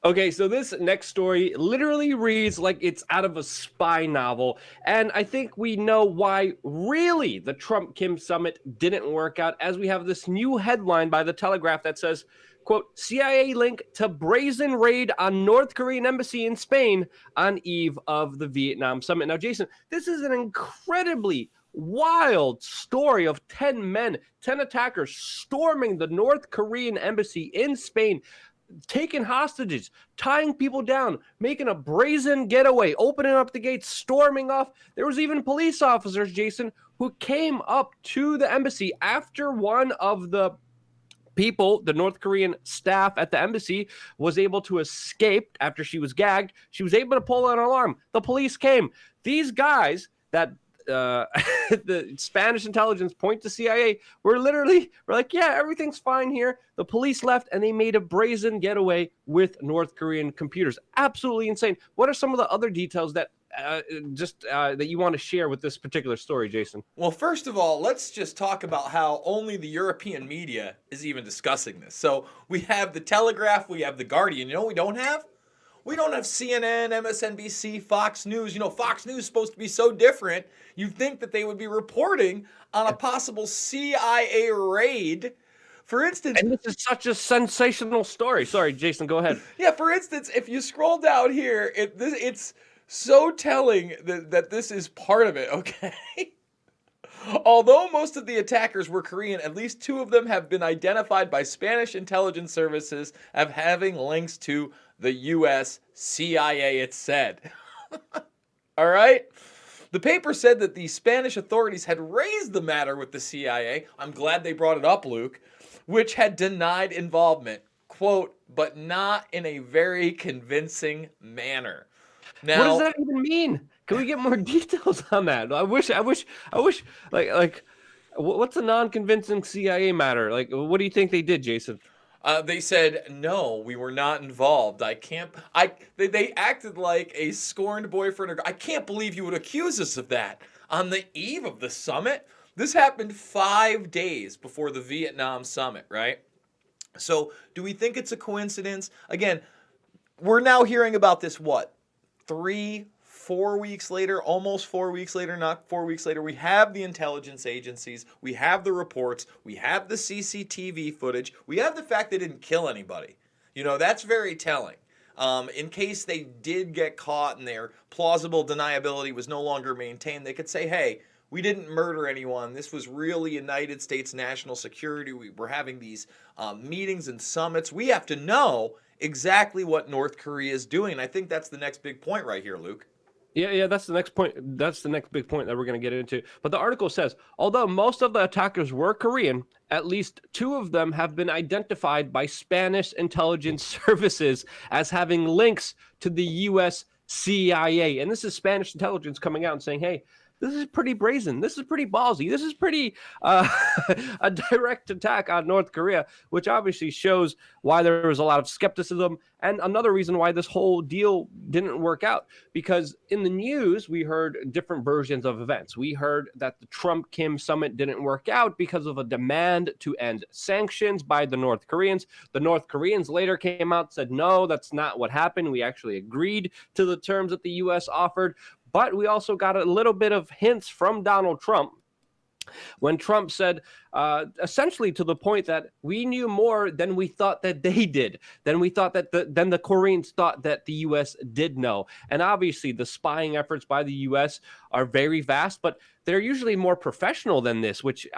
Okay, so this next story literally reads like it's out of a spy novel. And I think we know why really the Trump Kim summit didn't work out, as we have this new headline by the Telegraph that says, quote, CIA link to brazen raid on North Korean embassy in Spain on eve of the Vietnam summit. Now, Jason, this is an incredibly wild story of 10 men, 10 attackers storming the North Korean embassy in Spain, taking hostages, tying people down, making a brazen getaway, opening up the gates, storming off. There was even police officers, Jason, who came up to the embassy after one of the people, the North Korean staff at the embassy, was able to escape after she was gagged. She was able to pull an alarm. The police came. These guys that the Spanish intelligence point to CIA we're like, yeah, everything's fine here. The police left and they made a brazen getaway with North Korean computers. Absolutely insane. What are some of the other details that that you want to share with this particular story, Jason? Well, first of all, let's just talk about how only the European media is even discussing this. So we have the Telegraph, we have the Guardian. You know what we don't have? We don't have CNN, MSNBC, Fox News. You know, Fox News is supposed to be so different. You'd think that they would be reporting on a possible CIA raid. For instance, and this is such a sensational story. Sorry, Jason, go ahead. Yeah, for instance, if you scroll down here, it's so telling that this is part of it, okay? Although most of the attackers were Korean, at least two of them have been identified by Spanish intelligence services as having links to the U.S. CIA, it said. All right? The paper said that the Spanish authorities had raised the matter with the CIA. I'm glad they brought it up, Luke, which had denied involvement. Quote, but not in a very convincing manner. Now, what does that even mean? Can we get more details on that? I wish, like, what's a non-convincing CIA matter? Like, what do you think they did, Jason? They said, no, we were not involved. They acted like a scorned boyfriend. I can't believe you would accuse us of that on the eve of the summit. This happened 5 days before the Vietnam summit, right? So do we think it's a coincidence? Again, we're now hearing about this, 4 weeks later, almost 4 weeks later, not 4 weeks later. We have the intelligence agencies, we have the reports, we have the CCTV footage, we have the fact they didn't kill anybody. You know, that's very telling. In case they did get caught and their plausible deniability was no longer maintained, they could say, hey, we didn't murder anyone. This was really United States national security. We were having these meetings and summits. We have to know exactly what North Korea is doing. And I think that's the next big point right here, Luke. Yeah, that's the next point. That's the next big point that we're going to get into. But the article says, although most of the attackers were Korean, at least two of them have been identified by Spanish intelligence services as having links to the U.S. CIA. And this is Spanish intelligence coming out and saying, hey, this is pretty brazen. This is pretty ballsy. This is pretty a direct attack on North Korea, which obviously shows why there was a lot of skepticism. And another reason why this whole deal didn't work out, because in the news, we heard different versions of events. We heard that the Trump-Kim summit didn't work out because of a demand to end sanctions by the North Koreans. The North Koreans later came out and said, no, that's not what happened. We actually agreed to the terms that the U.S. offered. But we also got a little bit of hints from Donald Trump when Trump said, essentially to the point that we knew more than we thought that they did, than we thought that than the Koreans thought that the U.S. did know. And obviously the spying efforts by the U.S. are very vast, but they're usually more professional than this, which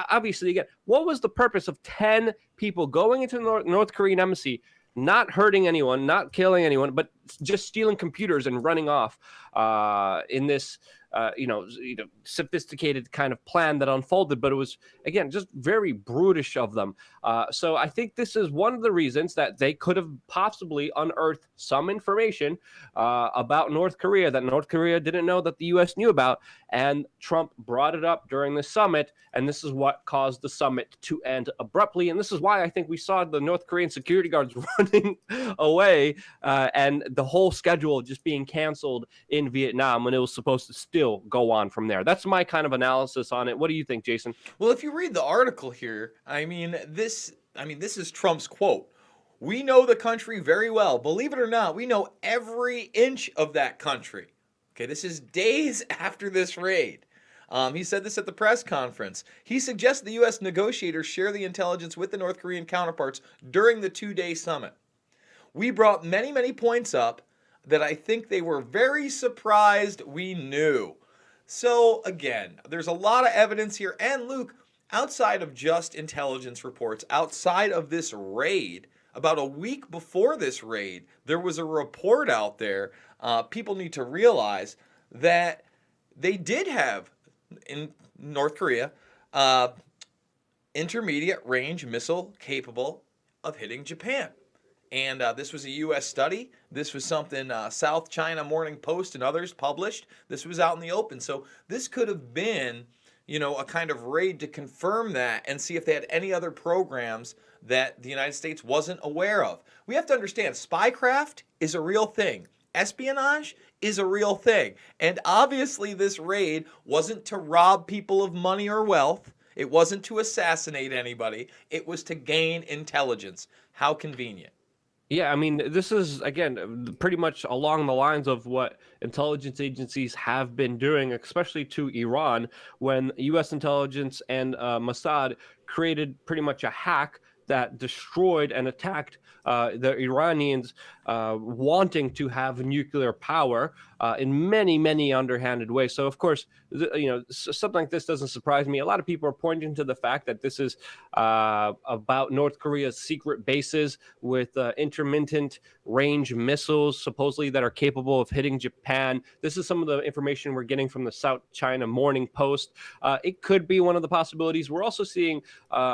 obviously, again, what was the purpose of 10 people going into the North Korean embassy, not hurting anyone, not killing anyone, but just stealing computers and running off in this, sophisticated kind of plan that unfolded? But it was, again, just very brutish of them. So I think this is one of the reasons that they could have possibly unearthed some information about North Korea that North Korea didn't know that the U.S. knew about. And Trump brought it up during the summit. And this is what caused the summit to end abruptly. And this is why I think we saw the North Korean security guards running away and the whole schedule just being canceled in Vietnam when it was supposed to still go on from there. That's my kind of analysis on it. What do you think, Jason? Well, if you read the article here, this is Trump's quote. We know the country very well. Believe it or not, we know every inch of that country. Okay, this is days after this raid. He said this at the press conference. He suggested the U.S. negotiators share the intelligence with the North Korean counterparts during the two-day summit. We brought many, many points up that I think they were very surprised we knew. So, again, there's a lot of evidence here. And, Luke, outside of just intelligence reports, outside of this raid, about a week before this raid, there was a report out there. People need to realize that they did have, in North Korea, intermediate range missile capable of hitting Japan. And this was a U.S. study. This was something South China Morning Post and others published. This was out in the open. So this could have been, a kind of raid to confirm that and see if they had any other programs that the United States wasn't aware of. We have to understand, spycraft is a real thing. Espionage is a real thing. And obviously this raid wasn't to rob people of money or wealth. It wasn't to assassinate anybody. It was to gain intelligence. How convenient. Yeah, I mean, this is, again, pretty much along the lines of what intelligence agencies have been doing, especially to Iran, when U.S. intelligence and Mossad created pretty much a hack that destroyed and attacked the Iranians wanting to have nuclear power in many, many underhanded ways. So, of course, something like this doesn't surprise me. A lot of people are pointing to the fact that this is about North Korea's secret bases with intermittent range missiles, supposedly that are capable of hitting Japan. This is some of the information we're getting from the South China Morning Post. It could be one of the possibilities. We're also seeing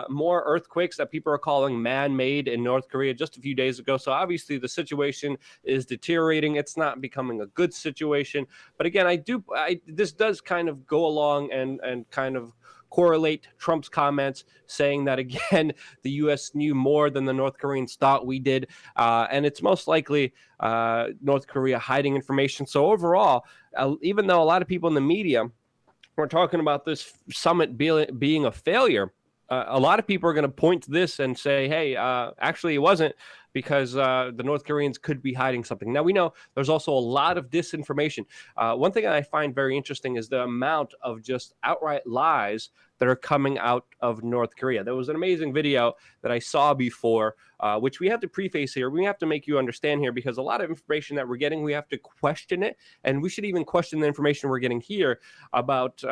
more earthquakes that people are calling man-made in North Korea just a few days ago. So obviously the situation is deteriorating. It's not becoming a good situation. But again, this does kind of go along and kind of correlate Trump's comments saying that, again, the U.S. knew more than the North Koreans thought we did. And it's most likely North Korea hiding information. So overall, even though a lot of people in the media were talking about this summit being a failure, a lot of people are going to point to this and say, hey, actually it wasn't, because the North Koreans could be hiding something. Now, we know there's also a lot of disinformation. One thing I find very interesting is the amount of just outright lies that are coming out of North Korea. There was an amazing video that I saw before, which we have to preface here. We have to make you understand here, because a lot of information that we're getting, we have to question it. And we should even question the information we're getting here about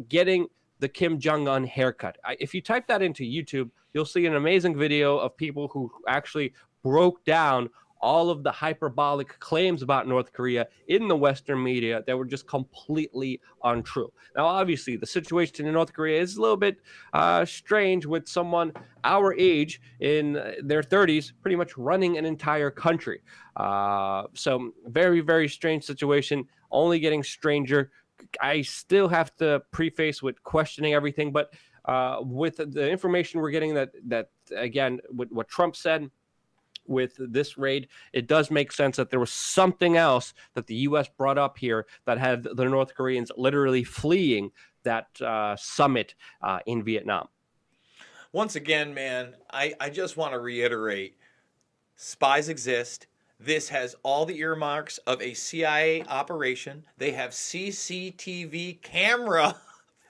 getting the Kim Jong-un haircut. If you type that into YouTube, you'll see an amazing video of people who actually broke down all of the hyperbolic claims about North Korea in the Western media that were just completely untrue. Now, obviously, the situation in North Korea is a little bit strange, with someone our age in their 30s pretty much running an entire country. So very, very strange situation, only getting stranger. I still have to preface with questioning everything, but with the information we're getting that again, with what Trump said, with this raid, it does make sense that there was something else that the U.S. brought up here that had the North Koreans literally fleeing that summit in Vietnam. Once again, man, I just want to reiterate, spies exist. This has all the earmarks of a CIA operation. They have CCTV camera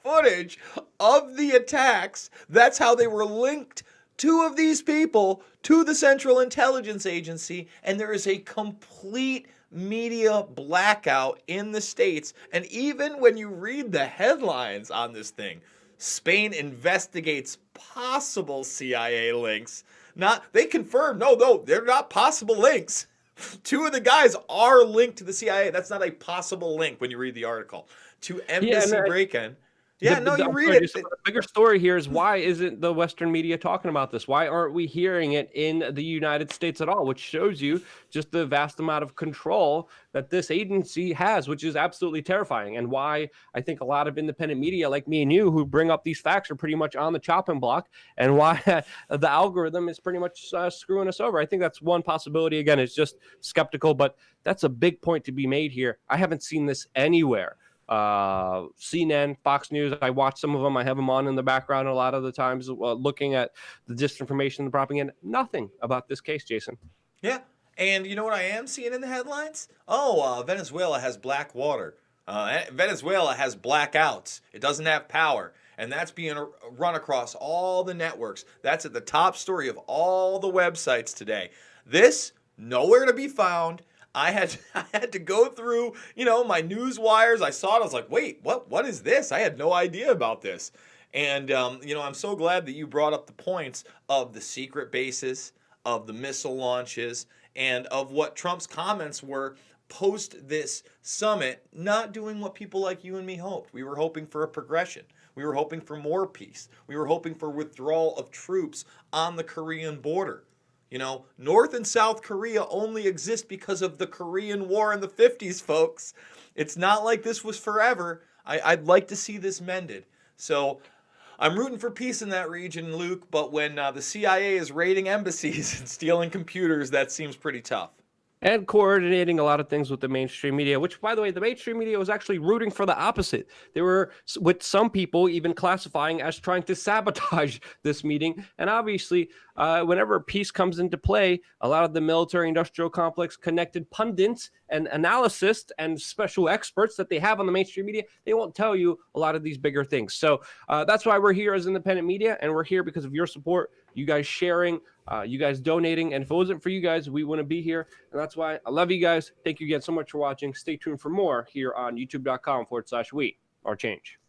footage of the attacks. That's how they were linked, two of these people, to the Central Intelligence Agency. And there is a complete media blackout in the States. And even when you read the headlines on this thing, Spain investigates possible CIA links. They confirmed, no, they're not possible links. Two of the guys are linked to the CIA. That's not a possible link when you read the article. To embassy break-in. Yeah, you read it. The bigger story here is, why isn't the Western media talking about this? Why aren't we hearing it in the United States at all? Which shows you just the vast amount of control that this agency has, which is absolutely terrifying. And why I think a lot of independent media like me and you who bring up these facts are pretty much on the chopping block, and why the algorithm is pretty much screwing us over. I think that's one possibility. Again, it's just skeptical, but that's a big point to be made here. I haven't seen this anywhere. CNN, Fox News. I watch some of them. I have them on in the background a lot of the times, looking at the disinformation, the propaganda. Nothing about this case, Jason. Yeah. And you know what I am seeing in the headlines? Venezuela has black water. Venezuela has blackouts. It doesn't have power. And that's being run across all the networks. That's at the top story of all the websites today. This, nowhere to be found. I had to go through, my news wires. I saw it. I was like, wait, what is this? I had no idea about this. And, I'm so glad that you brought up the points of the secret bases, of the missile launches, and of what Trump's comments were post this summit, not doing what people like you and me hoped. We were hoping for a progression. We were hoping for more peace. We were hoping for withdrawal of troops on the Korean border. North and South Korea only exist because of the Korean War in the 50s, folks. It's not like this was forever. I'd like to see this mended. So I'm rooting for peace in that region, Luke, but when the CIA is raiding embassies and stealing computers, that seems pretty tough. And coordinating a lot of things with the mainstream media, which, by the way, the mainstream media was actually rooting for the opposite. They were, with some people, even classifying as trying to sabotage this meeting. And obviously, whenever peace comes into play, a lot of the military-industrial complex connected pundits and analysts and special experts that they have on the mainstream media, they won't tell you a lot of these bigger things. So that's why we're here as independent media, and we're here because of your support, you guys sharing, you guys donating. And if it wasn't for you guys, we wouldn't be here. And that's why I love you guys. Thank you again so much for watching. Stay tuned for more here on youtube.com/WeAreChange.